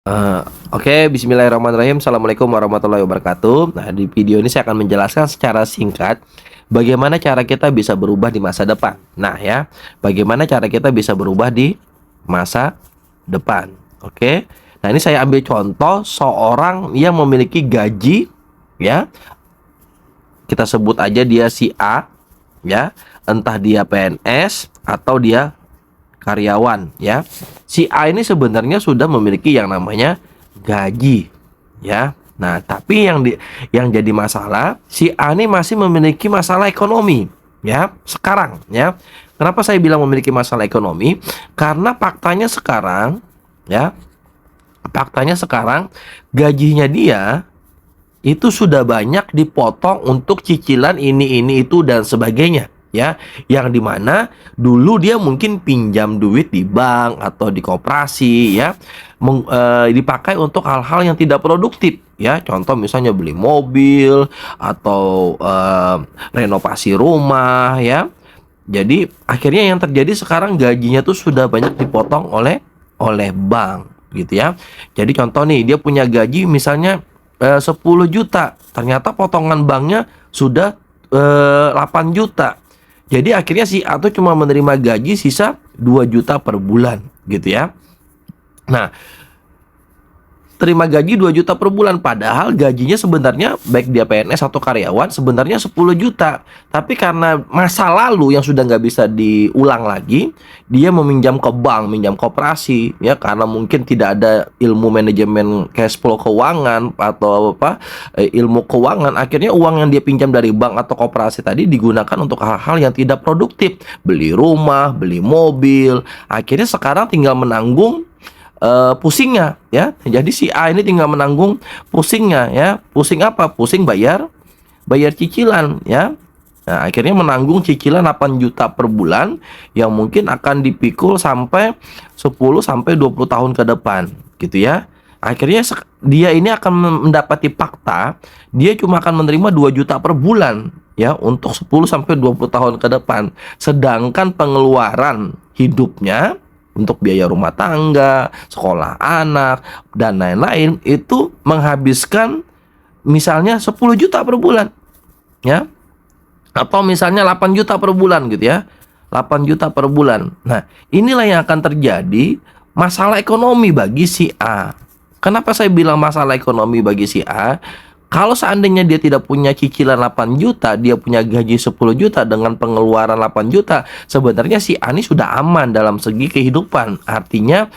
Eh, Bismillahirrahmanirrahim. Assalamualaikum warahmatullahi wabarakatuh. Nah, di video ini saya akan menjelaskan secara singkat bagaimana cara kita bisa berubah di masa depan. Nah, ya, bagaimana cara kita bisa berubah di masa depan. Oke. Nah, ini saya ambil contoh seorang yang memiliki gaji, ya. Kita sebut aja dia si A, ya. Entah dia PNS atau dia karyawan, ya. Si A ini sebenarnya sudah memiliki yang namanya gaji, ya. Nah, tapi yang jadi masalah, si A ini masih memiliki masalah ekonomi, ya. Sekarang, ya. Kenapa saya bilang memiliki masalah ekonomi? Karena faktanya sekarang, ya. Faktanya sekarang gajinya dia itu sudah banyak dipotong untuk cicilan ini itu dan sebagainya, ya, yang dimana dulu dia mungkin pinjam duit di bank atau di koperasi, ya, dipakai untuk hal-hal yang tidak produktif, ya, contoh misalnya beli mobil atau renovasi rumah, ya. Jadi akhirnya yang terjadi sekarang gajinya tuh sudah banyak dipotong oleh bank, gitu ya. Jadi contoh nih, dia punya gaji misalnya 10 juta, ternyata potongan banknya sudah 8 juta. Jadi akhirnya si A tuh cuma menerima gaji sisa 2 juta per bulan, gitu ya. Nah, terima gaji 2 juta per bulan, padahal gajinya sebenarnya baik dia PNS atau karyawan sebenarnya 10 juta. Tapi karena masa lalu yang sudah nggak bisa diulang lagi, dia meminjam ke bank, minjam koperasi, ya, karena mungkin tidak ada ilmu manajemen cash flow keuangan atau ilmu keuangan. Akhirnya uang yang dia pinjam dari bank atau koperasi tadi digunakan untuk hal-hal yang tidak produktif, beli rumah, beli mobil. Akhirnya sekarang tinggal menanggung pusingnya, ya. Jadi si A ini tinggal menanggung pusingnya, ya. Pusing apa? Pusing bayar cicilan, ya. Nah, akhirnya menanggung cicilan 8 juta per bulan yang mungkin akan dipikul sampai 10 sampai 20 tahun ke depan, gitu ya. Akhirnya dia ini akan mendapati fakta dia cuma akan menerima 2 juta per bulan, ya, untuk 10 sampai 20 tahun ke depan. Sedangkan pengeluaran hidupnya untuk biaya rumah tangga, sekolah anak, dan lain-lain itu menghabiskan misalnya 10 juta per bulan, ya. Atau misalnya 8 juta per bulan, gitu ya. 8 juta per bulan. Nah, inilah yang akan terjadi masalah ekonomi bagi si A. Kenapa saya bilang masalah ekonomi bagi si A? Kalau seandainya dia tidak punya cicilan 8 juta, dia punya gaji 10 juta dengan pengeluaran 8 juta, sebenarnya si Ani sudah aman dalam segi kehidupan. Artinya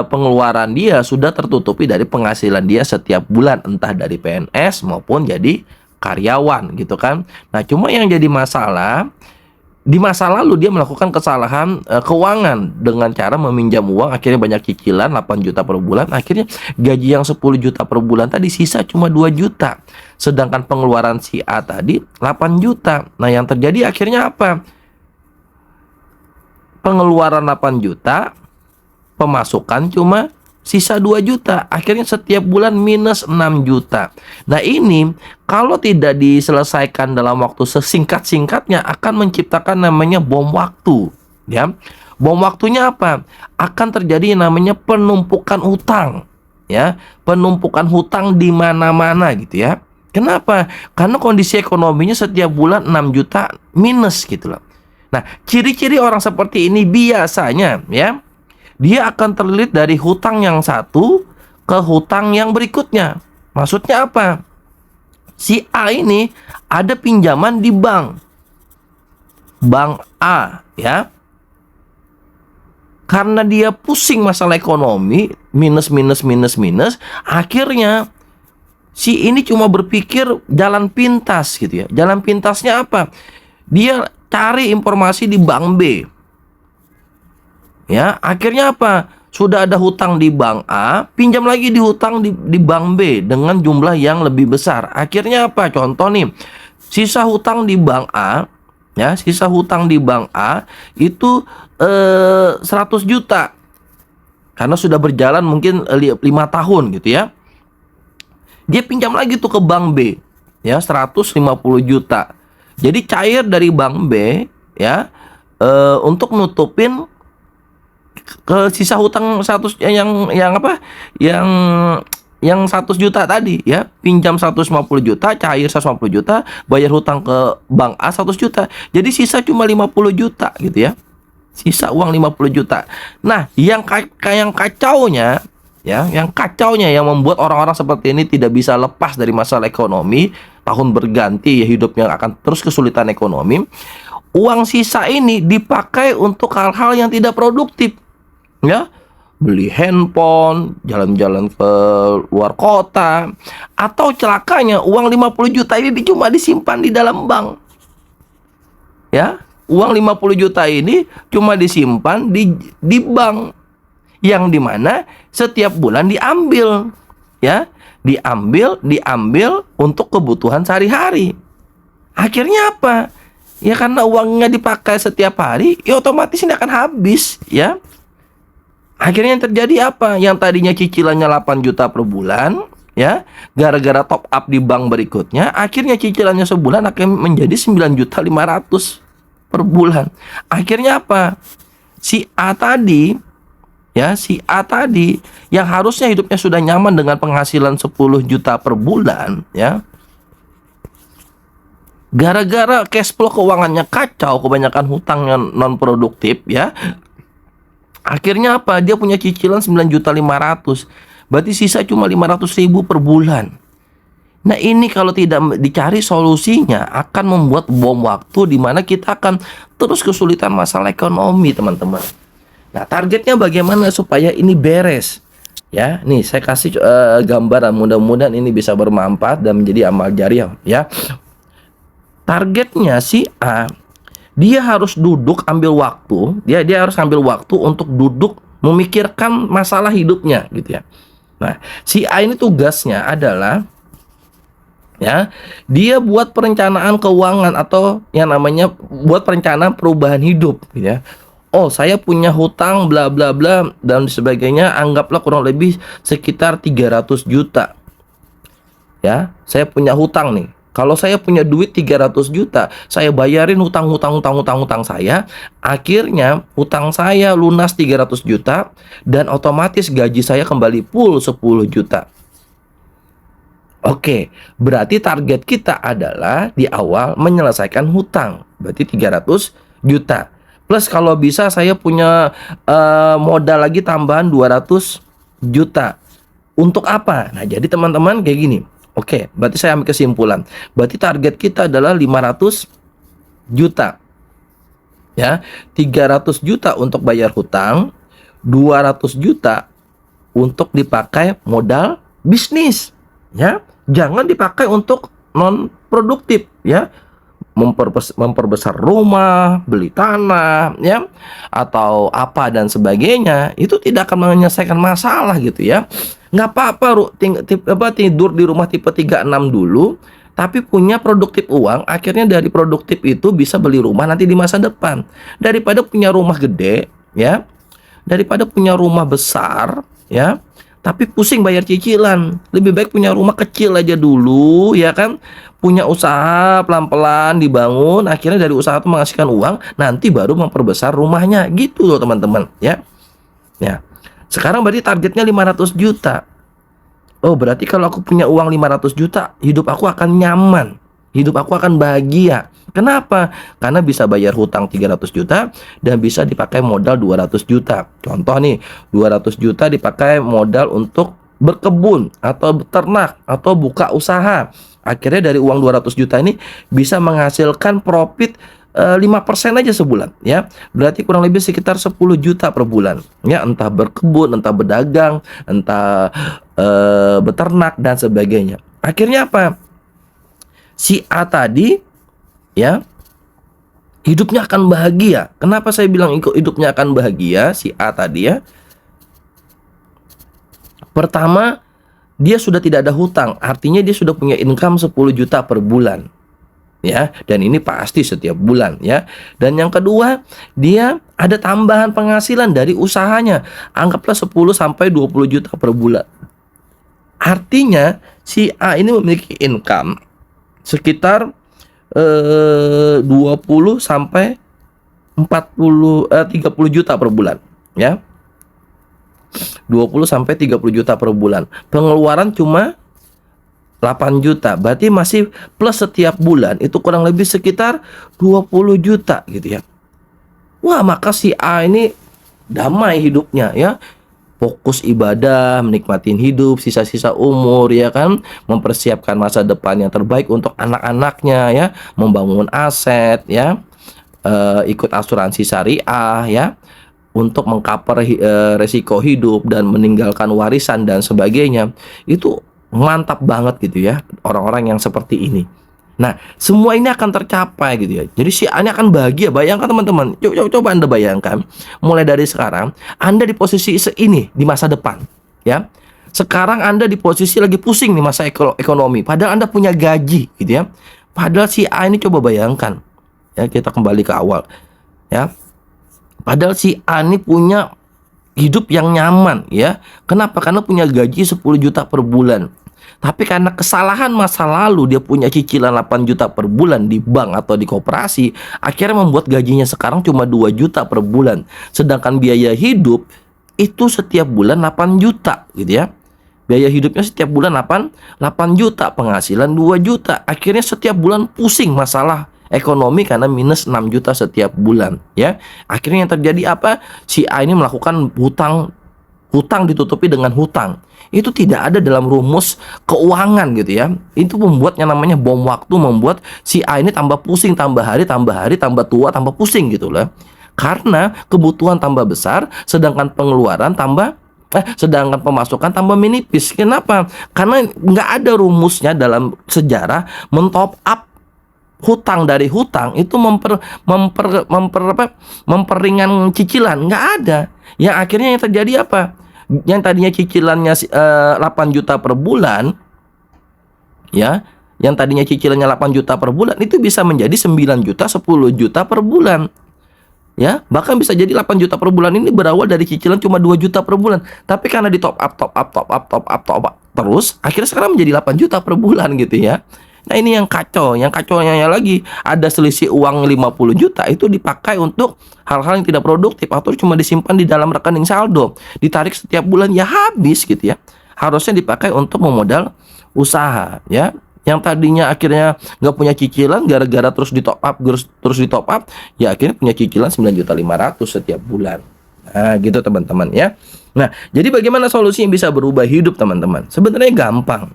pengeluaran dia sudah tertutupi dari penghasilan dia setiap bulan, entah dari PNS maupun jadi karyawan, gitu kan. Nah, cuma yang jadi masalah di masa lalu dia melakukan kesalahan keuangan dengan cara meminjam uang, akhirnya banyak cicilan 8 juta per bulan, akhirnya gaji yang 10 juta per bulan tadi sisa cuma 2 juta. Sedangkan pengeluaran si A tadi 8 juta. Nah, yang terjadi akhirnya apa? Pengeluaran 8 juta, pemasukan cuma sisa 2 juta. Akhirnya setiap bulan minus 6 juta. Nah, ini kalau tidak diselesaikan dalam waktu sesingkat-singkatnya akan menciptakan namanya bom waktu, ya. Bom waktunya apa? Akan terjadi yang namanya penumpukan hutang, ya. Penumpukan hutang di mana-mana, gitu ya. Kenapa? Karena kondisi ekonominya setiap bulan 6 juta minus, gitu loh. Nah, ciri-ciri orang seperti ini biasanya, ya, dia akan terlilit dari hutang yang satu ke hutang yang berikutnya. Maksudnya apa? Si A ini ada pinjaman di bank A, ya. Karena dia pusing masalah ekonomi, minus, akhirnya si ini cuma berpikir jalan pintas, gitu ya. Jalan pintasnya apa? Dia cari informasi di bank B, ya. Akhirnya apa? Sudah ada hutang di bank A, pinjam lagi di hutang di bank B dengan jumlah yang lebih besar. Akhirnya apa? Contoh nih, sisa hutang di bank A, ya, sisa hutang di bank A itu 100 juta. Karena sudah berjalan mungkin 5 tahun, gitu ya. Dia pinjam lagi tuh ke bank B, ya, 150 juta. Jadi cair dari bank B, ya, untuk nutupin ke sisa hutang 100 yang apa? Yang 100 juta tadi ya, pinjam 150 juta, cair 150 juta, bayar hutang ke bank A 100 juta. Jadi sisa cuma 50 juta gitu ya. Sisa uang 50 juta. Nah, yang kacaunya ya, yang kacaunya yang membuat orang-orang seperti ini tidak bisa lepas dari masalah ekonomi, tahun berganti ya, hidupnya akan terus kesulitan ekonomi. Uang sisa ini dipakai untuk hal-hal yang tidak produktif. Ya, beli handphone, jalan-jalan ke luar kota, atau celakanya uang 50 juta ini cuma disimpan di dalam bank. Ya, uang 50 juta ini cuma disimpan di bank, yang dimana setiap bulan diambil, ya, diambil untuk kebutuhan sehari-hari. Akhirnya apa? Ya karena uangnya dipakai setiap hari, ya otomatis ini akan habis, ya. Akhirnya yang terjadi apa? Yang tadinya cicilannya 8 juta per bulan, ya, gara-gara top up di bank berikutnya, akhirnya cicilannya sebulan akan menjadi 9.500.000 per bulan. Akhirnya apa? Si A tadi, ya, si A tadi yang harusnya hidupnya sudah nyaman dengan penghasilan 10 juta per bulan, ya, gara-gara cash flow keuangannya kacau, kebanyakan hutangnya non produktif, ya. Akhirnya apa? Dia punya cicilan 9.500.000. Berarti sisa cuma 500.000 per bulan. Nah, ini kalau tidak dicari solusinya akan membuat bom waktu di mana kita akan terus kesulitan masalah ekonomi, teman-teman. Nah, targetnya bagaimana supaya ini beres? Ya, nih saya kasih gambaran, mudah-mudahan ini bisa bermanfaat dan menjadi amal jariah, ya. Targetnya si A, dia harus duduk ambil waktu, dia harus ambil waktu untuk duduk memikirkan masalah hidupnya gitu ya. Nah, si A ini tugasnya adalah, ya, dia buat perencanaan keuangan atau yang namanya buat perencanaan perubahan hidup gitu ya. Oh, saya punya hutang bla bla bla dan sebagainya, anggaplah kurang lebih sekitar 300 juta. Ya, saya punya hutang nih. Kalau saya punya duit 300 juta, saya bayarin hutang saya. Akhirnya hutang saya lunas 300 juta dan otomatis gaji saya kembali full 10 juta. Oke, berarti target kita adalah di awal menyelesaikan hutang. Berarti 300 juta. Plus kalau bisa saya punya modal lagi tambahan 200 juta. Untuk apa? Nah, jadi teman-teman kayak gini. Oke, berarti saya ambil kesimpulan. Berarti target kita adalah 500 juta. Ya, 300 juta untuk bayar hutang, 200 juta untuk dipakai modal bisnis. Ya, jangan dipakai untuk non produktif, ya. Memperbesar rumah, beli tanah, ya, atau apa dan sebagainya, itu tidak akan menyelesaikan masalah gitu ya. Nggak apa-apa tidur di rumah tipe 36 dulu, tapi punya produktif uang, akhirnya dari produktif itu bisa beli rumah nanti di masa depan. Daripada punya rumah gede, ya, daripada punya rumah besar, ya, tapi pusing bayar cicilan. Lebih baik punya rumah kecil aja dulu, ya kan. Punya usaha pelan-pelan dibangun, akhirnya dari usaha itu menghasilkan uang, nanti baru memperbesar rumahnya. Gitu loh teman-teman, ya. Ya. Sekarang berarti targetnya 500 juta. Oh, berarti kalau aku punya uang 500 juta, hidup aku akan nyaman. Hidup aku akan bahagia. Kenapa? Karena bisa bayar hutang 300 juta dan bisa dipakai modal 200 juta. Contoh nih, 200 juta dipakai modal untuk berkebun atau beternak atau buka usaha. Akhirnya dari uang 200 juta ini bisa menghasilkan profit 5% aja sebulan, ya. Berarti kurang lebih sekitar 10 juta per bulan. Ya, entah berkebun, entah berdagang, entah beternak dan sebagainya. Akhirnya apa? Si A tadi, ya, hidupnya akan bahagia. Kenapa saya bilang hidupnya akan bahagia? Si A tadi, ya, pertama, dia sudah tidak ada hutang. Artinya dia sudah punya income 10 juta per bulan, ya, dan ini pasti setiap bulan, ya. Dan yang kedua, dia ada tambahan penghasilan dari usahanya. Anggaplah 10 sampai 20 juta per bulan. Artinya si A ini memiliki income sekitar 20 sampai 30 juta per bulan, ya. 20 sampai 30 juta per bulan. Pengeluaran cuma 8 juta. Berarti masih plus setiap bulan itu kurang lebih sekitar 20 juta gitu ya. Wah, maka si A ini damai hidupnya ya. Fokus ibadah, menikmatin hidup, sisa-sisa umur ya kan, mempersiapkan masa depan yang terbaik untuk anak-anaknya ya, membangun aset ya, ikut asuransi syariah ya, untuk mengcover resiko hidup dan meninggalkan warisan dan sebagainya. Itu mantap banget gitu ya, orang-orang yang seperti ini. Nah, semua ini akan tercapai gitu ya. Jadi si A ini akan bahagia. Bayangkan teman-teman, coba Anda bayangkan, mulai dari sekarang Anda di posisi ini di masa depan ya. Sekarang Anda di posisi lagi pusing nih masa ekonomi, padahal Anda punya gaji gitu ya. Padahal si A ini, coba bayangkan ya, kita kembali ke awal ya. Padahal si A ini punya hidup yang nyaman ya. Kenapa? Karena punya gaji 10 juta per bulan. Tapi karena kesalahan masa lalu, dia punya cicilan 8 juta per bulan di bank atau di koperasi, akhirnya membuat gajinya sekarang cuma 2 juta per bulan. Sedangkan biaya hidup itu setiap bulan 8 juta gitu ya. Biaya hidupnya setiap bulan 8 juta, penghasilan 2 juta. Akhirnya setiap bulan pusing masalah ekonomi karena minus 6 juta setiap bulan ya. Akhirnya yang terjadi apa? Si A ini melakukan hutang ditutupi dengan hutang. Itu tidak ada dalam rumus keuangan gitu ya. Itu membuatnya namanya bom waktu, membuat si A ini tambah pusing, tambah hari, tambah tua, tambah pusing gitu loh. Karena kebutuhan tambah besar, sedangkan pengeluaran sedangkan pemasukan tambah menipis. Kenapa? Karena nggak ada rumusnya dalam sejarah mentop up hutang dari hutang itu memperingan cicilan. Nggak ada. Yang akhirnya yang terjadi apa? Yang tadinya cicilannya 8 juta per bulan ya, yang tadinya cicilannya 8 juta per bulan itu bisa menjadi 9 juta, 10 juta per bulan ya. Bahkan bisa jadi 8 juta per bulan ini berawal dari cicilan cuma 2 juta per bulan, tapi karena di top up terus, akhirnya sekarang menjadi 8 juta per bulan gitu ya. Nah, ini yang kacau. Yang kacaunya lagi, ada selisih uang 50 juta itu dipakai untuk hal-hal yang tidak produktif atau cuma disimpan di dalam rekening saldo, ditarik setiap bulan ya habis gitu ya. Harusnya dipakai untuk memodal usaha ya. Yang tadinya akhirnya nggak punya cicilan gara-gara terus di top up, ya akhirnya punya cicilan 9.500.000 setiap bulan. Nah, gitu teman-teman ya. Nah, jadi bagaimana solusi yang bisa berubah hidup teman-teman? Sebenarnya gampang.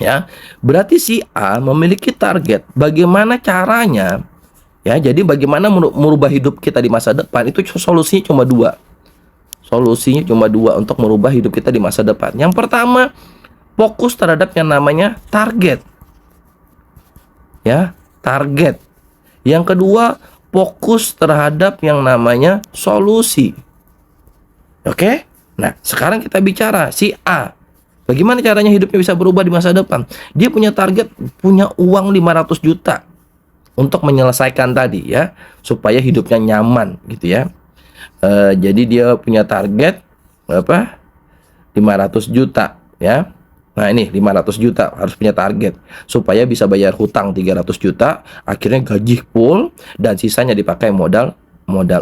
Ya, berarti si A memiliki target. Bagaimana caranya? Ya, jadi bagaimana merubah hidup kita di masa depan? Itu solusinya cuma dua. Solusinya cuma dua untuk merubah hidup kita di masa depan. Yang pertama, fokus terhadap yang namanya target. Ya, target. Yang kedua, fokus terhadap yang namanya solusi. Oke? Nah, sekarang kita bicara si A. Bagaimana caranya hidupnya bisa berubah di masa depan? Dia punya target, punya uang 500 juta untuk menyelesaikan tadi ya, supaya hidupnya nyaman gitu ya. Jadi dia punya target apa? 500 juta ya. Nah, ini 500 juta harus punya target supaya bisa bayar hutang 300 juta, akhirnya gaji full dan sisanya dipakai modal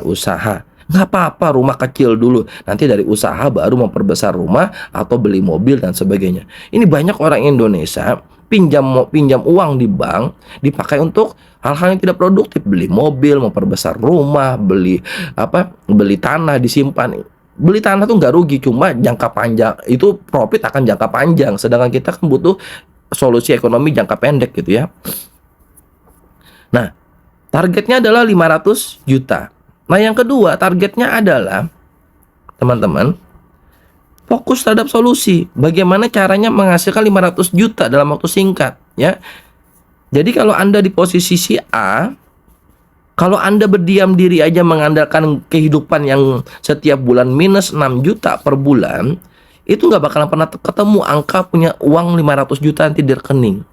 usaha. Nggak apa-apa, rumah kecil dulu. Nanti dari usaha baru memperbesar rumah atau beli mobil dan sebagainya. Ini banyak orang Indonesia pinjam uang di bank dipakai untuk hal-hal yang tidak produktif, beli mobil, memperbesar rumah, beli tanah disimpan. Beli tanah tuh nggak rugi, cuma jangka panjang itu profit akan jangka panjang. Sedangkan kita kan butuh solusi ekonomi jangka pendek gitu ya. Nah, targetnya adalah 500 juta. Nah, yang kedua, targetnya adalah teman-teman fokus terhadap solusi. Bagaimana caranya menghasilkan 500 juta dalam waktu singkat ya. Jadi kalau Anda di posisi si A, kalau Anda berdiam diri aja mengandalkan kehidupan yang setiap bulan minus 6 juta per bulan, itu nggak bakalan pernah ketemu angka punya uang 500 juta nanti di rekening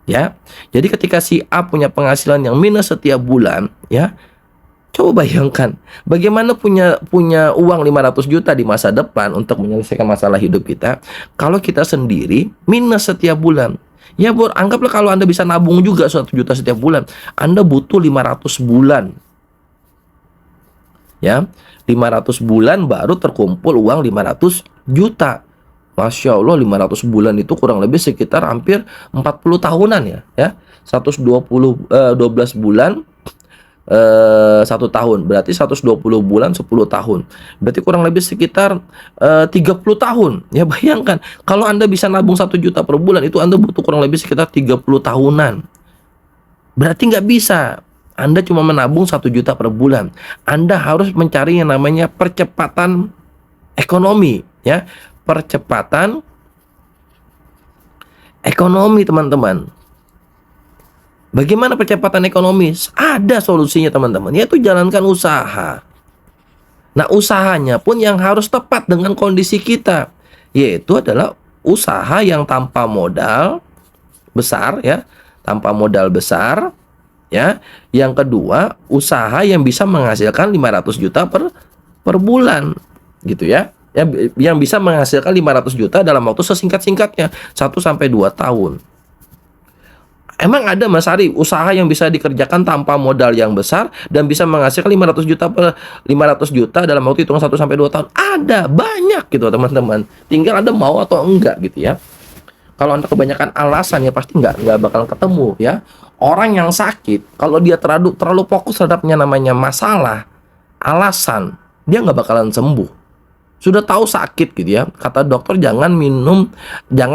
ya. Jadi ketika si A punya penghasilan yang minus setiap bulan ya, coba bayangkan bagaimana punya uang 500 juta di masa depan untuk menyelesaikan masalah hidup kita kalau kita sendiri minus setiap bulan. Ya, anggaplah kalau Anda bisa nabung juga 1 juta setiap bulan, Anda butuh 500 bulan. Ya, 500 bulan baru terkumpul uang 500 juta. Masya Allah, 500 bulan itu kurang lebih sekitar hampir 40 tahunan ya. 12 bulan 1 tahun, berarti 120 bulan 10 tahun, berarti kurang lebih sekitar 30 tahun. Ya bayangkan, kalau Anda bisa nabung 1 juta per bulan, itu Anda butuh kurang lebih sekitar 30 tahunan. Berarti nggak bisa Anda cuma menabung 1 juta per bulan. Anda harus mencari yang namanya percepatan ekonomi, ya. Percepatan ekonomi, teman-teman. Bagaimana percepatan ekonomi? Ada solusinya, teman-teman, yaitu jalankan usaha. Nah, usahanya pun yang harus tepat dengan kondisi kita, yaitu adalah usaha yang tanpa modal besar, ya. Tanpa modal besar, ya. Yang kedua, usaha yang bisa menghasilkan 500 juta per bulan, gitu ya. Yang bisa menghasilkan 500 juta dalam waktu sesingkat-singkatnya, 1 sampai 2 tahun. Emang ada, Mas Ari, usaha yang bisa dikerjakan tanpa modal yang besar dan bisa menghasilkan 500 juta dalam waktu hitungan 1 sampai 2 tahun? Ada, banyak gitu, teman-teman. Tinggal Anda mau atau enggak gitu ya. Kalau Anda kebanyakan alasan, ya pasti nggak bakal ketemu ya. Orang yang sakit, kalau dia terlalu fokus terhadapnya namanya masalah, alasan, dia nggak bakalan sembuh. Sudah tahu sakit gitu ya, kata dokter jangan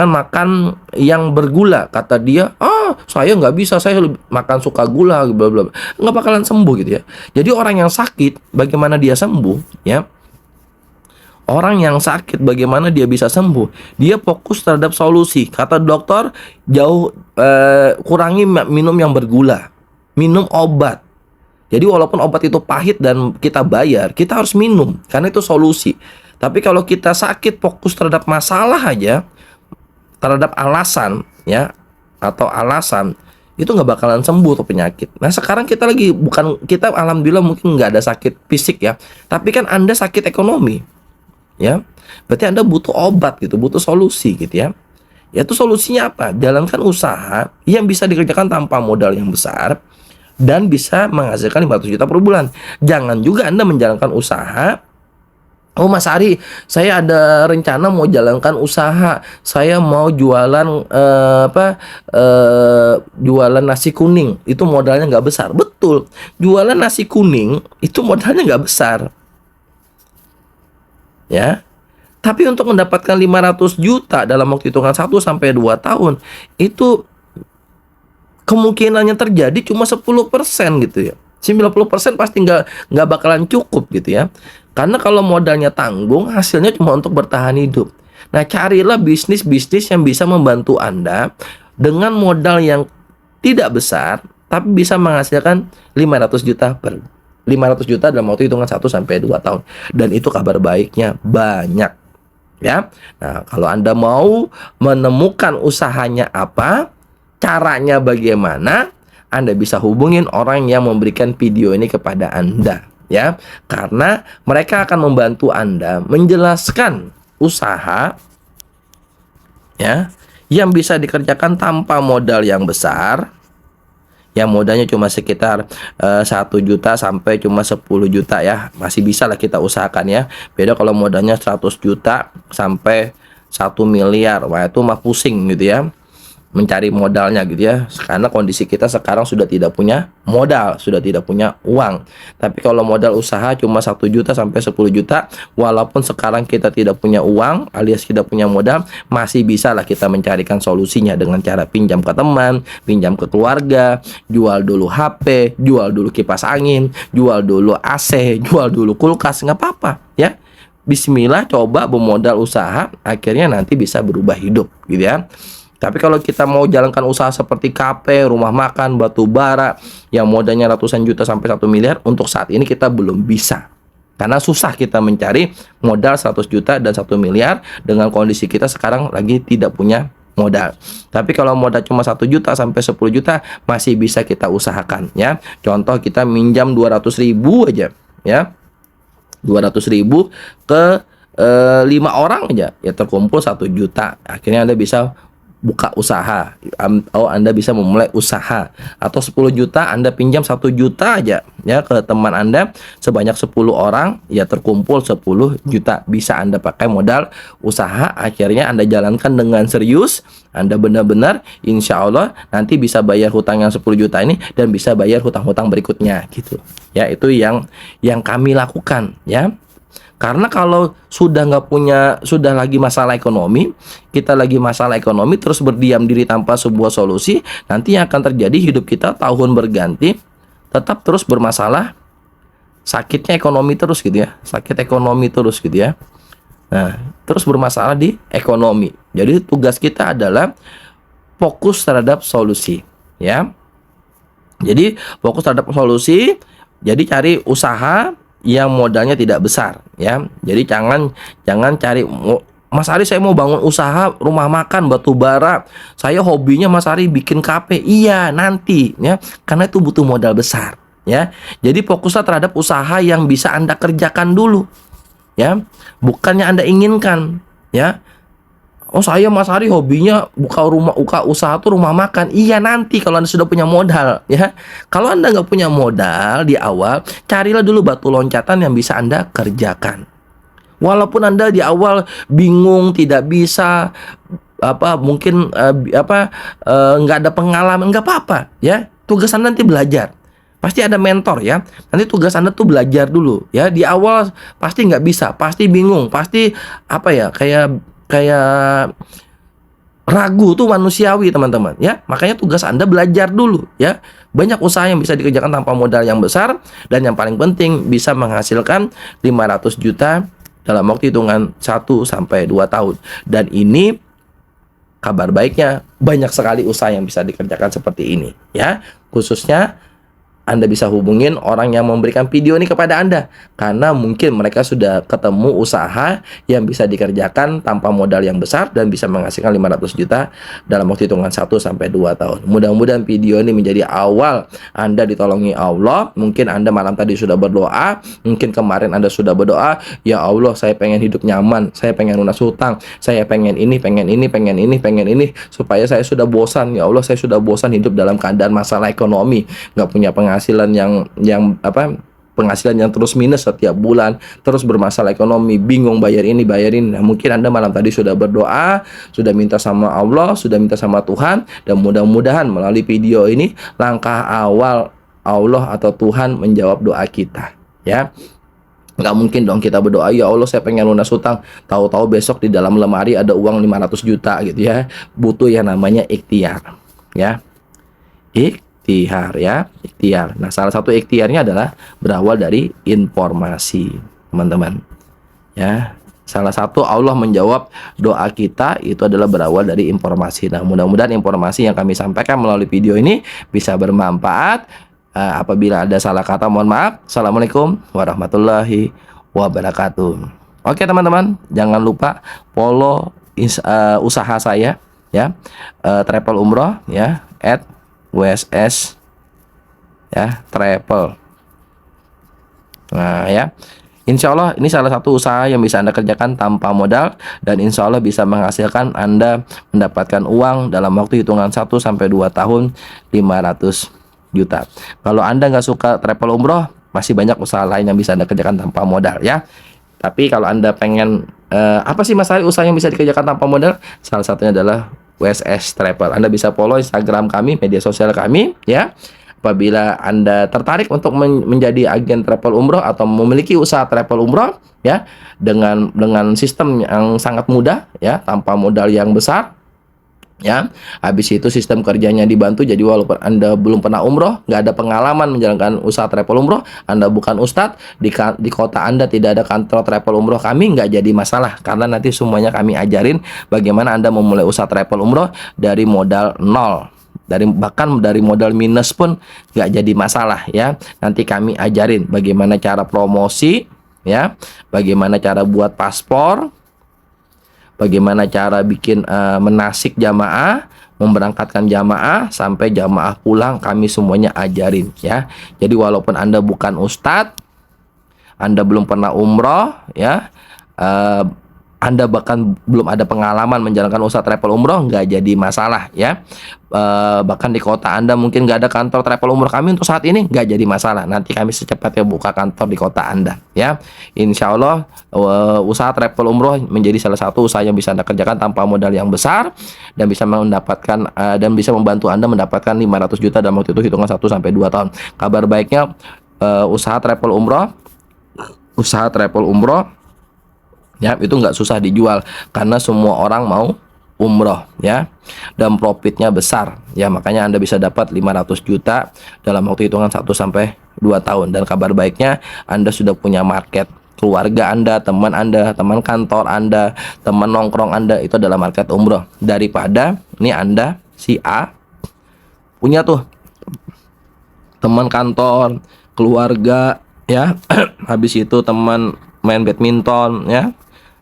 makan yang bergula. Kata dia, saya nggak bisa, saya makan suka gula, bla bla. Nggak bakalan sembuh gitu ya. Jadi orang yang sakit, bagaimana dia sembuh ya? Orang yang sakit bagaimana dia bisa sembuh? Dia fokus terhadap solusi. Kata dokter, kurangi minum yang bergula, minum obat. Jadi walaupun obat itu pahit dan kita bayar, kita harus minum karena itu solusi. Tapi kalau kita sakit fokus terhadap masalah aja, terhadap alasan ya, atau alasan, itu nggak bakalan sembuh tuh penyakit. Nah sekarang kita alhamdulillah mungkin nggak ada sakit fisik ya, tapi kan Anda sakit ekonomi. Ya, berarti Anda butuh obat gitu, butuh solusi gitu ya. Yaitu solusinya apa? Jalankan usaha yang bisa dikerjakan tanpa modal yang besar dan bisa menghasilkan 500 juta per bulan. Jangan juga Anda menjalankan usaha, oh Mas Ari, saya ada rencana mau jalankan usaha, saya mau jualan jualan nasi kuning, itu modalnya nggak besar. Betul, jualan nasi kuning itu modalnya nggak besar. Ya, tapi untuk mendapatkan 500 juta dalam waktu hitungan 1 sampai 2 tahun, itu kemungkinannya terjadi cuma 10% gitu ya. 90% pasti nggak bakalan cukup gitu ya. Karena kalau modalnya tanggung, hasilnya cuma untuk bertahan hidup. Nah, carilah bisnis-bisnis yang bisa membantu Anda dengan modal yang tidak besar, tapi bisa menghasilkan 500 juta dalam waktu hitungan 1 sampai 2 tahun. Dan itu kabar baiknya banyak ya. Nah, kalau Anda mau menemukan usahanya apa, caranya bagaimana, Anda bisa hubungin orang yang memberikan video ini kepada Anda ya. Karena mereka akan membantu Anda menjelaskan usaha ya yang bisa dikerjakan tanpa modal yang besar. Yang modalnya cuma sekitar 1 juta sampai cuma 10 juta ya, masih bisa lah kita usahakan ya. Beda kalau modalnya 100 juta sampai 1 miliar, wah itu mah pusing gitu ya, mencari modalnya gitu ya. Karena kondisi kita sekarang sudah tidak punya modal, sudah tidak punya uang. Tapi kalau modal usaha cuma 1 juta sampai 10 juta, walaupun sekarang kita tidak punya uang alias tidak punya modal, masih bisa lah kita mencarikan solusinya dengan cara pinjam ke teman, pinjam ke keluarga, jual dulu HP, jual dulu kipas angin, jual dulu AC, jual dulu kulkas, nggak apa-apa ya. Bismillah, coba bermodal usaha, akhirnya nanti bisa berubah hidup gitu ya. Tapi kalau kita mau jalankan usaha seperti kafe, rumah makan, batu bara yang modalnya ratusan juta sampai 1 miliar, untuk saat ini kita belum bisa. Karena susah kita mencari modal 100 juta dan 1 miliar dengan kondisi kita sekarang lagi tidak punya modal. Tapi kalau modal cuma 1 juta sampai 10 juta masih bisa kita usahakan ya. Contoh kita minjam 200.000 aja ya. 200.000 ke 5 orang aja ya, terkumpul 1 juta. Akhirnya Anda bisa buka usaha, Anda bisa memulai usaha, atau 10 juta Anda pinjam 1 juta aja ya ke teman Anda sebanyak 10 orang, ya terkumpul 10 juta, bisa Anda pakai modal usaha. Akhirnya Anda jalankan dengan serius, Anda benar-benar insya Allah nanti bisa bayar hutang yang 10 juta ini dan bisa bayar hutang-hutang berikutnya gitu ya. Itu yang kami lakukan ya. Karena kalau sudah nggak punya, sudah lagi masalah ekonomi, kita lagi masalah ekonomi terus berdiam diri tanpa sebuah solusi, nanti yang akan terjadi hidup kita tahun berganti tetap terus bermasalah, sakitnya ekonomi terus gitu ya, sakit ekonomi terus gitu ya. Nah, terus bermasalah di ekonomi. Jadi tugas kita adalah fokus terhadap solusi ya. Jadi fokus terhadap solusi, jadi cari usaha yang modalnya tidak besar ya. Jadi jangan cari, Mas Ari saya mau bangun usaha rumah makan batu bara, saya hobinya Mas Ari bikin kafe. Iya nanti ya, karena itu butuh modal besar ya. Jadi fokuslah terhadap usaha yang bisa Anda kerjakan dulu ya, bukannya Anda inginkan ya. Oh saya Mas Ari hobinya buka usaha tuh rumah makan. Iya nanti kalau Anda sudah punya modal ya. Kalau Anda nggak punya modal di awal, carilah dulu batu loncatan yang bisa Anda kerjakan. Walaupun Anda di awal bingung, tidak bisa, mungkin nggak ada pengalaman, nggak apa-apa ya. Tugas Anda nanti belajar. Pasti ada mentor ya. Nanti tugas Anda tuh belajar dulu ya. Di awal pasti nggak bisa, pasti bingung, pasti kayak ragu, tuh manusiawi teman-teman ya. Makanya tugas Anda belajar dulu ya. Banyak usaha yang bisa dikerjakan tanpa modal yang besar, dan yang paling penting bisa menghasilkan 500 juta dalam waktu hitungan 1-2 tahun. Dan ini kabar baiknya, banyak sekali usaha yang bisa dikerjakan seperti ini ya. Khususnya Anda bisa hubungin orang yang memberikan video ini kepada Anda, karena mungkin mereka sudah ketemu usaha yang bisa dikerjakan tanpa modal yang besar dan bisa menghasilkan 500 juta dalam waktu hitungan 1-2 tahun. Mudah-mudahan video ini menjadi awal Anda ditolongi Allah. Mungkin Anda malam tadi sudah berdoa, mungkin kemarin Anda sudah berdoa, ya Allah saya pengen hidup nyaman, saya pengen lunas hutang, saya pengen ini, supaya saya sudah bosan, ya Allah saya sudah bosan hidup dalam keadaan masalah ekonomi, nggak punya penghasilan penghasilan yang terus minus setiap bulan, terus bermasalah ekonomi, bingung bayar ini bayar ini. Nah, mungkin Anda malam tadi sudah berdoa, sudah minta sama Allah, sudah minta sama Tuhan, dan mudah-mudahan melalui video ini langkah awal Allah atau Tuhan menjawab doa kita ya. Nggak mungkin dong kita berdoa, ya Allah saya pengen lunas hutang, tahu-tahu besok di dalam lemari ada uang 500 juta gitu ya. Butuh yang namanya ikhtiar ya. Ikhtiar ya, ikhtiar. Nah, salah satu ikhtiarnya adalah berawal dari informasi, teman-teman. Ya, salah satu Allah menjawab doa kita itu adalah berawal dari informasi. Nah, mudah-mudahan informasi yang kami sampaikan melalui video ini bisa bermanfaat. Apabila ada salah kata, mohon maaf. Assalamualaikum warahmatullahi wabarakatuh. Oke, teman-teman, jangan lupa follow usaha saya ya, travel umroh ya, @WSS ya, travel. Nah ya, insya Allah ini salah satu usaha yang bisa Anda kerjakan tanpa modal, dan insya Allah bisa menghasilkan Anda mendapatkan uang dalam waktu hitungan 1-2 tahun 500 juta. Kalau Anda nggak suka travel umroh, masih banyak usaha lain yang bisa Anda kerjakan tanpa modal ya. Tapi kalau Anda pengen apa sih Mas Ari usaha yang bisa dikerjakan tanpa modal, salah satunya adalah WSS Travel. Anda bisa follow Instagram kami, media sosial kami ya. Apabila Anda tertarik untuk menjadi agen travel umroh atau memiliki usaha travel umroh ya, dengan sistem yang sangat mudah ya, tanpa modal yang besar ya. Habis itu sistem kerjanya dibantu. Jadi walaupun Anda belum pernah umroh, nggak ada pengalaman menjalankan usaha travel umroh, Anda bukan ustadz, di kota Anda tidak ada kantor travel umroh kami, nggak jadi masalah, karena nanti semuanya kami ajarin bagaimana Anda memulai usaha travel umroh dari modal nol, bahkan dari modal minus pun nggak jadi masalah ya. Nanti kami ajarin bagaimana cara promosi ya, bagaimana cara buat paspor, bagaimana cara bikin menasik jamaah, memberangkatkan jamaah sampai jamaah pulang, kami semuanya ajarin ya. Jadi walaupun Anda bukan ustadz, Anda belum pernah umroh ya, Anda bahkan belum ada pengalaman menjalankan usaha travel umroh, nggak jadi masalah ya. Bahkan di kota Anda mungkin nggak ada kantor travel umroh kami untuk saat ini, nggak jadi masalah. Nanti kami secepatnya buka kantor di kota Anda ya. Insya Allah usaha travel umroh menjadi salah satu usaha yang bisa Anda kerjakan tanpa modal yang besar dan bisa mendapatkan dan bisa membantu Anda mendapatkan 500 juta dalam waktu itu hitungan 1 sampai 2 tahun. Kabar baiknya usaha travel umroh ya itu nggak susah dijual karena semua orang mau umroh ya, dan profitnya besar ya, makanya Anda bisa dapat 500 juta dalam waktu hitungan 1 sampai 2 tahun. Dan kabar baiknya Anda sudah punya market, keluarga Anda, teman kantor Anda, teman nongkrong Anda itu adalah market umroh. Daripada ini Anda si A punya tuh teman kantor, keluarga ya habis itu teman main badminton ya,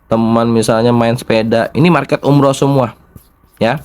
teman misalnya main sepeda, ini market umroh semua ya,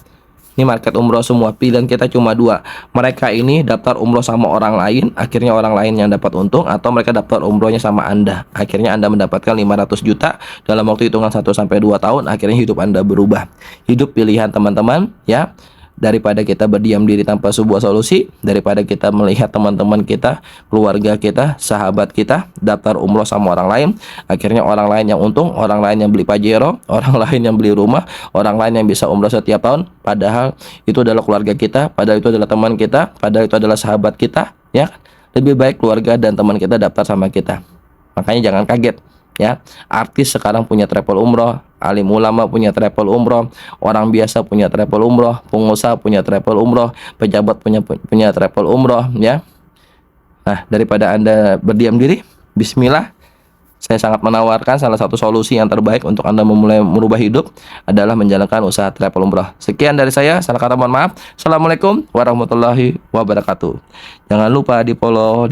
ini market umroh semua. Pilihan kita cuma dua, mereka ini daftar umroh sama orang lain, akhirnya orang lain yang dapat untung, atau mereka daftar umrohnya sama Anda, akhirnya Anda mendapatkan 500 juta dalam waktu hitungan 1 sampai 2 tahun, akhirnya hidup Anda berubah. Hidup pilihan teman-teman ya. Daripada kita berdiam diri tanpa sebuah solusi, daripada kita melihat teman-teman kita, keluarga kita, sahabat kita daftar umroh sama orang lain, akhirnya orang lain yang untung, orang lain yang beli Pajero, orang lain yang beli rumah, orang lain yang bisa umroh setiap tahun, padahal itu adalah keluarga kita, padahal itu adalah teman kita, padahal itu adalah sahabat kita ya. Lebih baik keluarga dan teman kita daftar sama kita. Makanya jangan kaget ya, artis sekarang punya travel umroh, alim ulama punya travel umroh, orang biasa punya travel umroh, pengusaha punya travel umroh, pejabat punya travel umroh ya. Nah, daripada Anda berdiam diri, bismillah, saya sangat menawarkan salah satu solusi yang terbaik untuk Anda memulai merubah hidup adalah menjalankan usaha travel umroh. Sekian dari saya, salah kata mohon maaf. Assalamualaikum warahmatullahi wabarakatuh. Jangan lupa di follow.